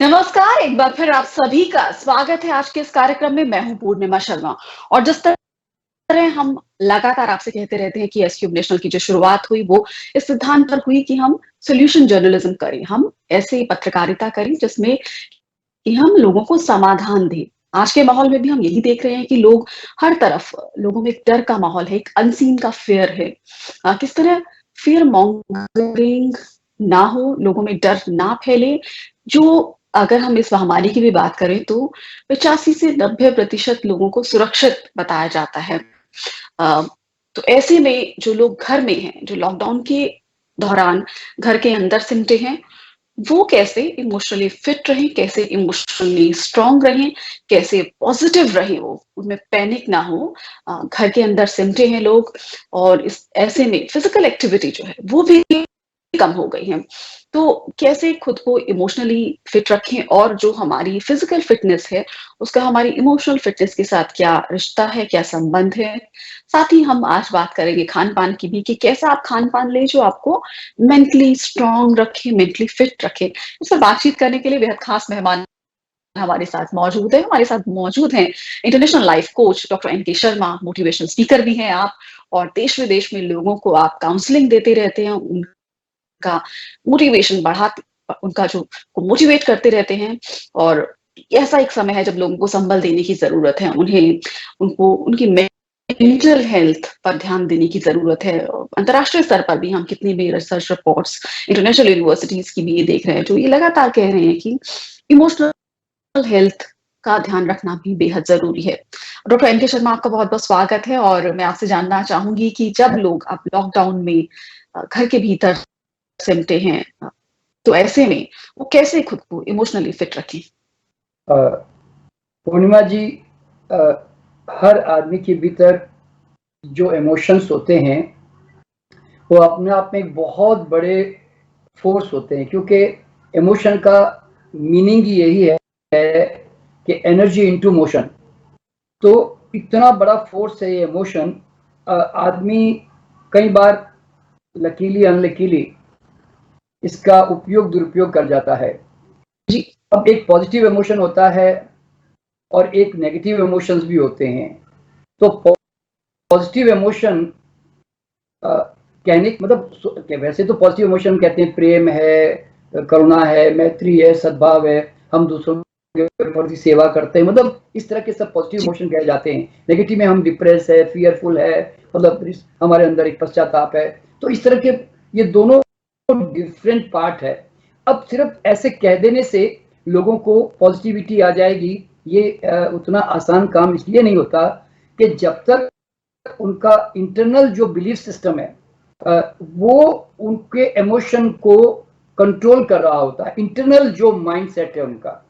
नमस्कार, एक बार फिर आप सभी का स्वागत है आज के इस कार्यक्रम में। मैं हूं पूर्णिमा शर्मा और जिस तरह हम लगातार आपसे कहते रहते हैं कि एसक्यूब नेशनल की जो शुरुआत हुई वो इस सिद्धांत पर हुई कि हम सॉल्यूशन जर्नलिज्म करें, हम ऐसे पत्रकारिता करें जिसमें कि हम लोगों को समाधान दें। आज के माहौल में भी हम यही देख रहे हैं कि लोग हर तरफ लोगों में एक डर का माहौल है, एक अनसीन का फ़ियर है। किस तरह फ़ियर मॉन्गरिंग ना हो, लोगों में डर ना फैले, जो अगर हम इस महामारी की भी बात करें तो 85 से 90% लोगों को सुरक्षित बताया जाता है। अ, तो ऐसे में जो लोग घर में हैं, जो लॉकडाउन के दौरान घर के अंदर सिमटे हैं, वो कैसे इमोशनली फिट रहें, कैसे इमोशनली स्ट्रॉन्ग रहें, कैसे पॉजिटिव रहें वो, उनमें पैनिक ना हो। घर के अंदर सिमटे हैं लोग और इस ऐसे में फिज़िकल एक्टिविटी जो है, वो भी कम हो गई है। तो कैसे खुद को इमोशनली फिट रखें और जो हमारी फिज़िकल फिटनेस है, उसका हमारी इमोशनल फिटनेस के साथ क्या रिश्ता है, क्या संबंध है? साथ ही हम आज बात करेंगे खान-पान की भी कि कैसा आप खान-पान लें जो आपको मेंटली स्ट्रॉन्ग रखे, मेंटली फिट रखे। इस पर बातचीत करने के लिए बेहद खास मेहमान हमारे साथ मौजूद हैं। हमारे साथ मौजूद हैं international life coach doctor N K Sharma, motivational speaker भी हैं आप और देश-विदेश में लोगों को आप काउंसलिंग देते रहते हैं। उनका मोटिवेशन बढ़ाते उनका जो को मोटिवेट करते रहते हैं और ऐसा एक समय है जब लोगों को संबल देने की ज़रूरत है। उनको उनकी मेंटल हेल्थ पर ध्यान देने की ज़रूरत है। अंतर्राष्ट्रीय स्तर पर भी हम कितनी भी रिसर्च रिपोर्ट्स इंटरनेशनल यूनिवर्सिटीज़ की भी ये देख रहे हैं, जो ये लगातार कह रहे हैं कि इमोशनल हेल्थ का ध्यान रखना भी बेहद ज़रूरी है। डॉक्टर एन के शर्मा आपका बहुत-बहुत स्वागत है और मैं आपसे जानना चाहूँगी कि जब लोग अब लॉकडाउन में घर के भीतर सिमटे हैं, तो ऐसे में वो कैसे खुद को इमोशनली फिट रखें? पूर्णिमा जी, अ, हर आदमी के भीतर जो इमोशंस होते हैं वो अपने आप में एक बहुत बड़े फोर्स होते हैं, क्योंकि इमोशन का मीनिंग ही यही है कि एनर्जी इनटू मोशन। तो इतना बड़ा फोर्स है ये इमोशन। आदमी कई बार लकीली अनलकीली इसका उपयोग दुरुपयोग कर जाता है। जी। अब एक पॉजिटिव इमोशन होता है और एक नेगेटिव इमोशंस भी होते हैं। तो पॉजिटिव इमोशन कहने मतलब वैसे तो पॉजिटिव इमोशन कहते हैं प्रेम है, करुणा है, मैत्री है, सद्भाव है, हम दूसरों के प्रति सेवा करते हैं, मतलब इस तरह के सब पॉजिटिव जी। इमोशन कहे जाते हैं। नेगेटिव में हम डिप्रेस है, फियरफुल है, मतलब हमारे अंदर एक पश्चाताप है। तो इस तरह के ये दोनों डिफरेंट पार्ट है। अब सिर्फ ऐसे कह देने से लोगों को पॉजिटिविटी आ जाएगी, ये उतना आसान काम इसलिए नहीं होता कि जब तक उनका इंटरनल जो बिलीफ सिस्टम है वो उनके इमोशन को कंट्रोल कर रहा होता है। इंटरनल जो माइंडसेट है उनका,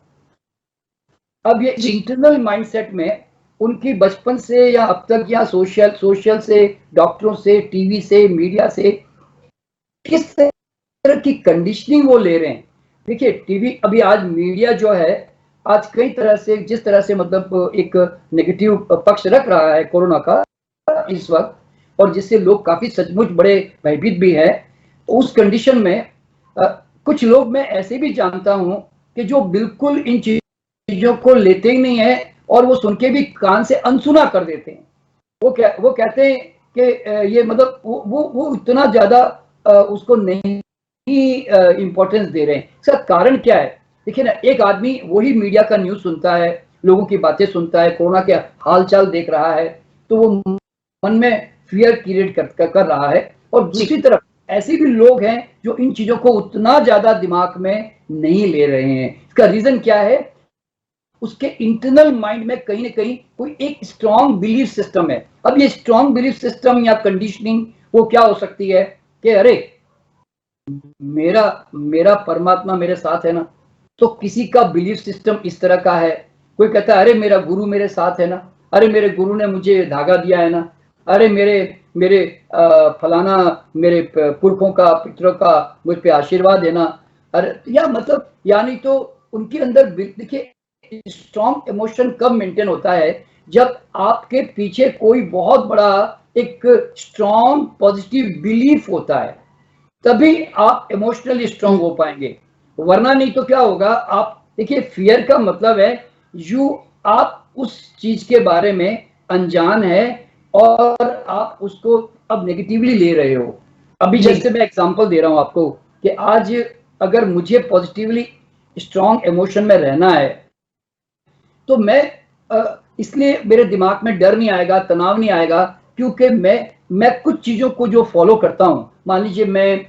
अब ये जी। इंटरनल माइंडसेट में उनकी बचपन से या अब तक या सोशल से, डॉक्टरों से, टीवी से, मीडिया से किस तरह की कंडीशनिंग वो ले रहे हैं। देखिए टीवी, अभी आज मीडिया जो है आज कई तरह से, जिस तरह से मतलब एक नेगेटिव पक्ष रख रहा है कोरोना का इस वक्त, और जिससे लोग काफी सचमुच बड़े भयभीत भी है। उस कंडीशन में कुछ लोग मैं ऐसे भी जानता हूं कि जो बिल्कुल इन चीजों को लेते ही नहीं है और वो सुन के भी कान से अनसुना कर देते हैं। वो कहते हैं कि ये मतलब वो इतना ज्यादा उसको नहीं इंपॉर्टेंस दे रहे हैं। इसका कारण क्या है? देखिए ना, एक आदमी वही मीडिया का न्यूज सुनता है, लोगों की बातें सुनता है, कोरोना के हालचाल देख रहा है, तो वो मन में फियर क्रिएट कर रहा है। और जी। दूसरी तरफ ऐसे भी लोग हैं जो इन चीजों को उतना ज्यादा दिमाग में नहीं ले रहे हैं। इसका रीजन क्या है? उसके इंटरनल माइंड में कहीं ना कहीं कोई एक स्ट्रॉन्ग बिलीफ सिस्टम है। अब ये स्ट्रॉन्ग बिलीफ सिस्टम या कंडीशनिंग वो क्या हो सकती है कि अरे मेरा मेरा परमात्मा मेरे साथ है ना। तो किसी का बिलीफ सिस्टम इस तरह का है। कोई कहता है अरे मेरा गुरु मेरे साथ है ना, अरे मेरे गुरु ने मुझे धागा दिया है ना, अरे मेरे मेरे फलाना मेरे पुरखों का, पितरों का मुझ पे आशीर्वाद है ना। अरे या मतलब यानी तो उनके अंदर देखिए स्ट्रॉन्ग इमोशन कब मेंटेन होता है? जब आपके पीछे कोई बहुत बड़ा एक स्ट्रॉन्ग पॉजिटिव बिलीफ होता है, तभी आप इमोशनली स्ट्रांग हो पाएंगे। वरना नहीं तो क्या होगा, आप देखिए फियर का मतलब है आप उस चीज के बारे में अनजान है और आप उसको अब नेगेटिवली ले रहे हो। अभी जैसे मैं एग्जांपल दे रहा हूं आपको कि आज अगर मुझे पॉजिटिवली स्ट्रॉन्ग इमोशन में रहना है तो मैं इसलिए मेरे दिमाग में डर नहीं आएगा, तनाव नहीं आएगा, क्योंकि मैं कुछ चीजों को जो फॉलो करता हूं, मान लीजिए मैं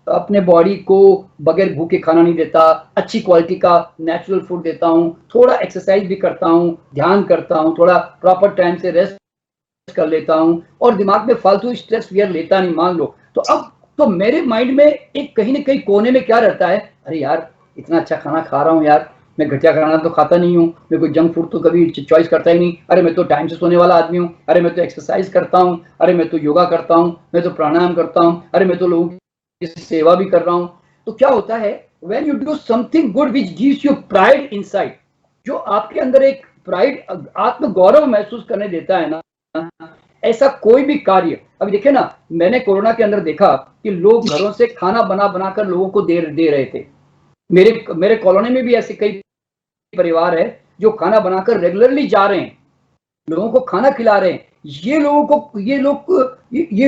अपने बॉडी को बगैर भूखे खाना नहीं देता, अच्छी क्वालिटी का नेचुरल फूड देता हूँ, थोड़ा एक्सरसाइज भी करता हूँ, ध्यान करता हूँ, थोड़ा प्रॉपर टाइम से रेस्ट कर लेता हूँ और दिमाग में फालतू स्ट्रेस फियर लेता नहीं, मान लो। तो अब तो मेरे माइंड में एक कहीं ना कहीं कोने में क्या रहता है, अरे यार इतना अच्छा खाना खा रहा हूँ यार, मैं घटिया खाना तो खाता नहीं हूँ, मैं कोई जंक फूड तो कभी चॉइस करता ही नहीं, अरे मैं तो टाइम से सोने वाला आदमी हूँ, अरे मैं तो एक्सरसाइज करता हूँ, अरे मैं तो योगा करता हूँ, मैं तो प्राणायाम करता हूँ, अरे मैं तो लोगों की सेवा भी कर रहा हूँ। तो क्या होता है, when you do something good which gives you pride inside, जो आपके अंदर एक प्राइड, आत्म गौरव महसूस करने देता है ना, ऐसा कोई भी कार्य। अभी देखिए ना, मैंने कोरोना के अंदर देखा कि लोग घरों से खाना बना बनाकर लोगों को दे रहे थे। मेरे कॉलोनी में भी ऐसे कई परिवार है जो खाना बनाकर रेगुलरली जा रहे हैं, लोगों को खाना खिला रहे हैं। ये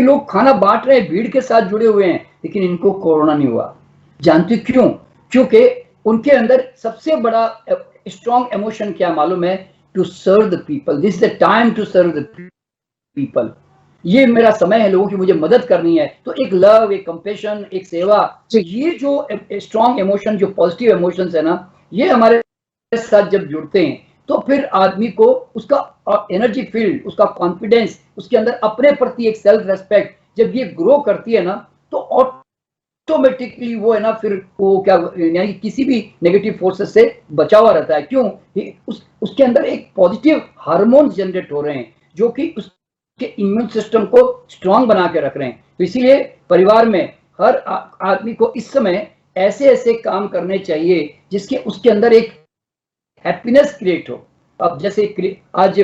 लोग खाना बांट रहे हैं, भीड़ के साथ जुड़े हुए हैं, लेकिन इनको कोरोना नहीं हुआ। जानते क्यों? क्योंकि उनके अंदर सबसे बड़ा स्ट्रॉन्ग इमोशन क्या मालूम है? To serve the people, this is the time to serve the people. ये मेरा समय है, लोगों की मुझे मदद करनी है। तो एक लव, एक कंपेशन, एक सेवा, ये जो स्ट्रॉन्ग इमोशन, जो पॉजिटिव इमोशंस है ना, ये हमारे साथ जब जुड़ते हैं तो फिर आदमी को उसका एनर्जी फील्ड, उसका कॉन्फिडेंस, उसके अंदर अपने प्रति एक सेल्फ रेस्पेक्ट जब ये ग्रो करती है ना, तो ऑटोमेटिकली वो है ना, फिर वो क्या, यानी किसी भी नेगेटिव फोर्सेस से बचा हुआ रहता है। क्यों? उसके अंदर एक पॉजिटिव हार्मोन जनरेट हो रहे हैं जो कि उसके इम्यून सिस्टम को स्ट्रांग बना के रख रहे हैं। तो इसीलिए परिवार में हर आदमी को इस समय ऐसे ऐसे काम करने चाहिए जिसके उसके अंदर एक हैप्पीनेस क्रिएट हो। अब जैसे आज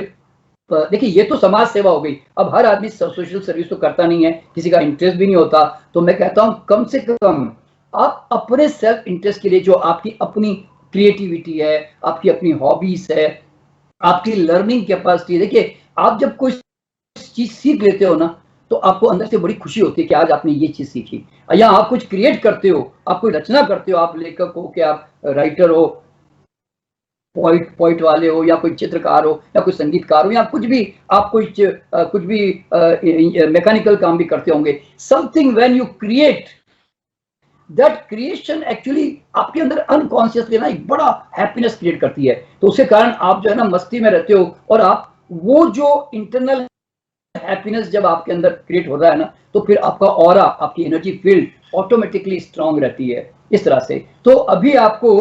देखिए, ये तो समाज सेवा हो गई। अब हर आदमी सोशल सर्विस तो करता नहीं है, किसी का इंटरेस्ट भी नहीं होता। तो मैं कहता हूं कम से कम आप अपने सेल्फ इंटरेस्ट के लिए, जो आपकी अपनी क्रिएटिविटी है, आपकी अपनी हॉबीज है, आपकी लर्निंग कैपेसिटी, देखिए आप जब कोई चीज सीख लेते हो ना, तो आपको अंदर से बड़ी खुशी होती है कि आज आपने ये चीज सीखी, या आप कुछ क्रिएट करते हो, आप कोई रचना करते हो, आप लेखक हो, कि आप राइटर हो, पॉइंट वाले हो, या कोई चित्रकार हो, या कोई संगीतकार हो, या कुछ भी, आप कुछ भी मैकेनिकल काम भी करते होंगे। Something when you create, that creation actually आपके अंदर अनकॉन्शियसली ना एक बड़ा हैप्पीनेस क्रिएट करती है। तो उसके कारण आप जो है ना मस्ती में रहते हो, और आप वो जो इंटरनल हैप्पीनेस जब आपके अंदर क्रिएट हो रहा है ना, तो फिर आपका ऑरा, आपकी एनर्जी फील्ड ऑटोमेटिकली स्ट्रांग रहती है इस तरह से। तो अभी आपको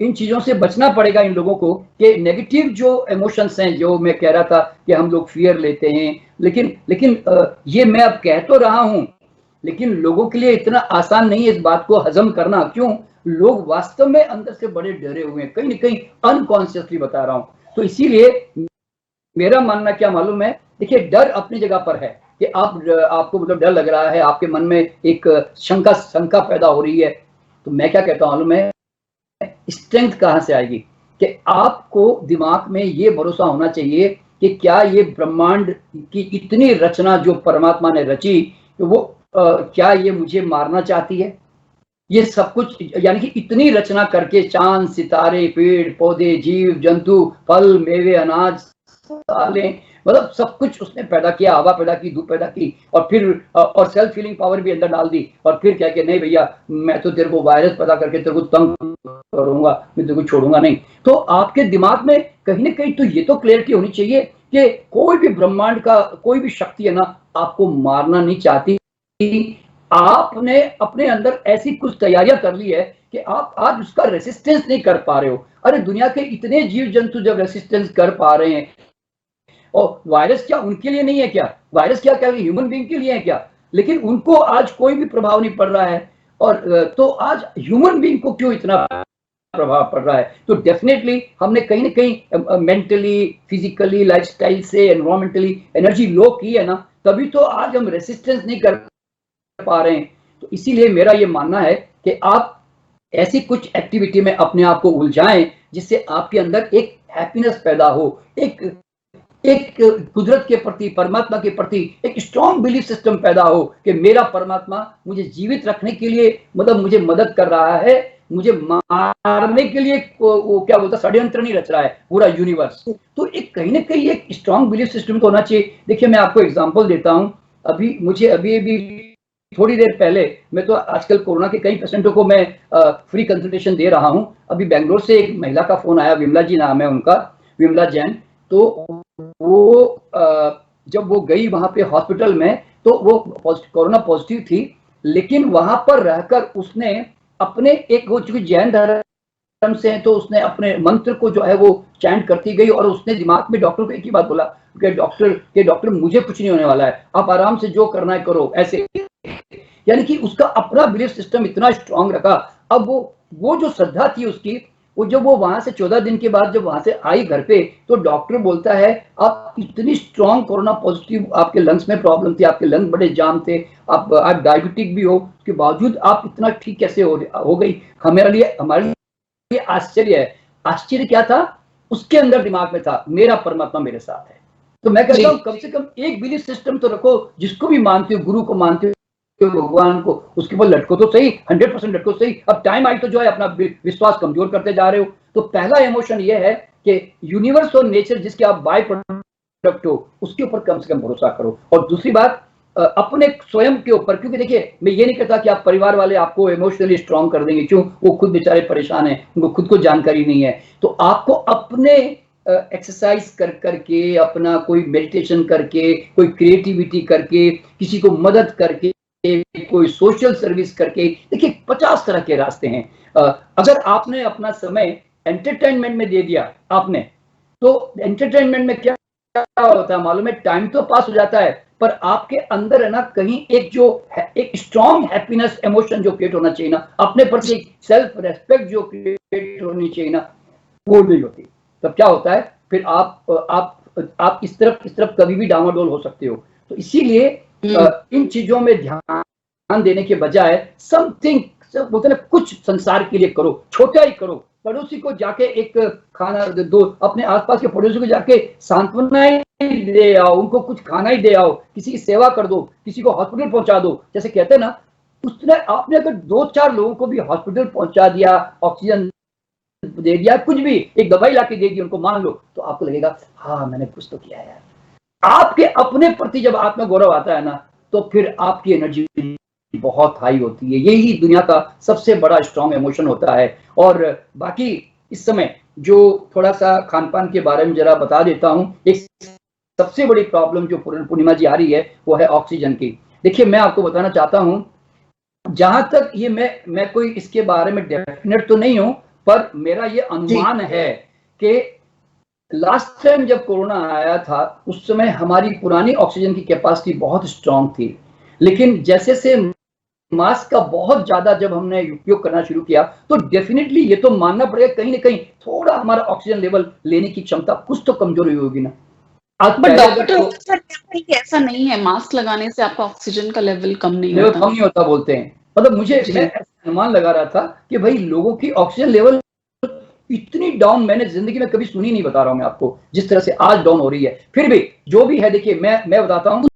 इन चीजों से बचना पड़ेगा, इन लोगों को, कि नेगेटिव जो इमोशंस हैं, जो मैं कह रहा था कि हम लोग फियर लेते हैं, लेकिन ये मैं अब कह तो रहा हूं, लेकिन लोगों के लिए इतना आसान नहीं है इस बात को हजम करना। क्यों? लोग वास्तव में अंदर से बड़े डरे हुए हैं, कहीं ना कहीं अनकॉन्शियसली बता रहा हूं। तो इसीलिए मेरा मानना क्या मालूम है, देखिए डर अपनी जगह पर है कि आपको मतलब डर लग रहा है, आपके मन में एक शंका पैदा हो रही है। तो मैं क्या कहता हूं मालूम है, स्ट्रेंथ कहां से आएगी? कि आपको दिमाग में ये भरोसा होना चाहिए कि क्या ये ब्रह्मांड की इतनी रचना जो परमात्मा ने रची, वो क्या ये मुझे मारना चाहती है? ये सब कुछ, यानी कि इतनी रचना करके, चांद, सितारे, पेड़ पौधे, जीव जंतु, फल मेवे, अनाज, सालें, मतलब सब कुछ उसने पैदा किया, हवा पैदा की, धूप पैदा की, और फिर और सेल्फ हीलिंग पावर भी अंदर डाल दी, और फिर क्या कि नहीं भैया, मैं तो तेरे को वायरस पैदा करके तेरे को तंग करूंगा, मैं तेरे को छोड़ूंगा नहीं। तो आपके दिमाग में कहीं ना कहीं तो ये तो क्लियरिटी होनी चाहिए कि कोई भी ब्रह्मांड का कोई भी शक्ति है ना, आपको मारना नहीं चाहती। आपने अपने अंदर ऐसी कुछ तैयारियां कर ली है कि आप आज उसका रेसिस्टेंस नहीं कर पा रहे हो। अरे दुनिया के इतने जीव जंतु जब रेसिस्टेंस कर पा रहे हैं, और वायरस क्या उनके लिए नहीं है क्या? वायरस क्या क्या ह्यूमन बीइंग के लिए है क्या? लेकिन उनको आज कोई भी प्रभाव नहीं पड़ रहा है, और तो आज ह्यूमन बीइंग को क्यों इतना प्रभाव पड़ रहा है? तो डेफिनेटली हमने कहीं ना कहीं मेंटली, फिजिकली, लाइफस्टाइल से, एनवायरमेंटली एनर्जी लो की है ना, तभी तो आज हम रेसिस्टेंस नहीं कर पा रहे हैं। तो इसीलिए मेरा ये मानना है कि आप ऐसी कुछ एक्टिविटी में अपने आप को उलझाएं जिससे आपके अंदर एक हैप्पीनेस पैदा हो, एक कुदरत के प्रति, परमात्मा के प्रति एक स्ट्रॉन्ग बिलीफ सिस्टम पैदा हो कि मेरा परमात्मा मुझे जीवित रखने के लिए मतलब मुझे मदद कर रहा है, मुझे मारने के लिए वो क्या बोलता षड्यंत्र नहीं रच रहा है पूरा यूनिवर्स। तो एक कहीं ना कहीं एक स्ट्रॉन्ग बिलीफ सिस्टम तो होना चाहिए। देखिए मैं आपको एग्जांपल देता हूं, अभी थोड़ी देर पहले, मैं तो आजकल कोरोना के कई पेशेंटों को मैं फ्री कंसल्टेशन दे रहा हूं। अभी बेंगलोर से एक महिला का फोन आया, विमला जी नाम है उनका, विमला जैन। तो वो जब वो गई वहां पे हॉस्पिटल में तो वो कोरोना पॉजिटिव थी, लेकिन वहां पर रहकर उसने अपने एक, वो चूंकि जैन धर्म से है तो उसने अपने मंत्र को जो है वो चैंट करती गई और उसने दिमाग में डॉक्टर को एक ही बात बोला कि डॉक्टर मुझे कुछ नहीं होने वाला है, आप आराम से जो करना है करो, ऐसे। यानी कि उसका अपना बिलीफ सिस्टम इतना स्ट्रांग रखा। अब वो जो श्रद्धा थी उसकी, वो जब वो वहां से 14 दिन के बाद जब वहां से आई घर पे, तो डॉक्टर बोलता है आप इतनी स्ट्रांग कोरोना पॉजिटिव, आपके लंग्स में प्रॉब्लम थी, आपके लंग बड़े जाम थे, आप डायबिटिक भी हो, उसके बावजूद आप इतना ठीक कैसे हो गई। हमारे लिए आश्चर्य है। आश्चर्य क्या था? उसके अंदर दिमाग में था मेरा परमात्मा मेरे साथ है। तो मैं कहता हूँ कम से कम एक बिलीफ सिस्टम तो रखो, जिसको भी मानते हो, गुरु को मानते हो, भगवान को, उसके ऊपर लटको तो सही, 100% लटको सही। अब टाइम आई तो जो है अपना विश्वास कमजोर करते जा रहे हो। तो पहला इमोशन ये है कि यूनिवर्स और नेचर जिसके आप बाय प्रोडक्ट हो, उसके ऊपर कम से कम भरोसा करो। और दूसरी बात, अपने स्वयं के ऊपर, क्योंकि देखिए मैं ये नहीं कहता कि आप परिवार वाले आपको इमोशनली स्ट्रांग कर देंगे, क्यों, वो खुद बेचारे परेशान है, उनको खुद को जानकारी नहीं है। तो आपको अपने एक्सरसाइज कर करके, अपना कोई मेडिटेशन करके, कोई क्रिएटिविटी करके, किसी को मदद करके, कोई सोशल सर्विस करके, देखिए 50 तरह के रास्ते हैं। अगर आपने अपना समय एंटरटेनमेंट में दे दिया आपने, तो एंटरटेनमेंट में क्या होता है मालूम है, टाइम तो पास हो जाता है, पर आपके अंदर है ना कहीं एक जो एक स्ट्रॉन्ग हैप्पीनेस इमोशन जो क्रिएट होना चाहिए ना, अपने प्रति सेल्फ रेस्पेक्ट जो क्रिएट होनी चाहिए ना, वो नहीं होती। तब क्या होता है, फिर आप इस तरफ कभी भी डामाडोल हो सकते हो। तो इसीलिए इन चीजों में ध्यान देने के बजाय समथिंग, बोलते ना, कुछ संसार के लिए करो, छोटा ही करो। पड़ोसी को जाके एक खाना दो, अपने आसपास के पड़ोसी को जाके सांत्वना दे आओ, उनको कुछ खाना ही दे आओ, किसी की सेवा कर दो, किसी को हॉस्पिटल पहुंचा दो। जैसे कहते हैं ना, उसने आपने अगर 2-4 लोगों को भी हॉस्पिटल पहुंचा दिया, ऑक्सीजन दे दिया, कुछ भी एक दवाई लाके दे दी उनको, मान लो, तो आपको लगेगा हाँ मैंने कुछ तो किया है। आपके अपने प्रति जब आत्मगौरव आता है ना, तो फिर आपकी एनर्जी बहुत हाई होती है। यही दुनिया का सबसे बड़ा स्ट्रॉन्ग इमोशन होता है। और बाकी इस समय जो थोड़ा सा खान पान के बारे में जरा बता देता हूं, एक सबसे बड़ी प्रॉब्लम जो पूर्णिमा जी आ रही है वो है ऑक्सीजन की। देखिए मैं आपको बताना चाहता हूं, जहां तक ये मैं कोई इसके बारे में डेफिनेट तो नहीं हूं, पर मेरा ये अनुमान है कि लास्ट टाइम जब कोरोना आया था उस समय हमारी पुरानी ऑक्सीजन की कैपेसिटी बहुत स्ट्रांग थी, लेकिन जैसे से मास्क का बहुत ज्यादा जब हमने उपयोग करना शुरू किया, तो डेफिनेटली ये तो मानना पड़ेगा कहीं ना कहीं थोड़ा हमारा ऑक्सीजन लेवल लेने की क्षमता कुछ तो कमजोर हुई होगी ना। डॉक्टर ऐसा नहीं है, मास्क लगाने से आपका ऑक्सीजन का लेवल कम नहीं होता बोलते हैं। मतलब मैं अनुमान लगा रहा था कि भाई लोगों की ऑक्सीजन लेवल इतनी डाउन मैंने जिंदगी में कभी सुनी नहीं, बता रहा हूं मैं आपको, जिस तरह से आज डाउन हो रही है। फिर भी जो भी है, देखिए मैं बताता हूं,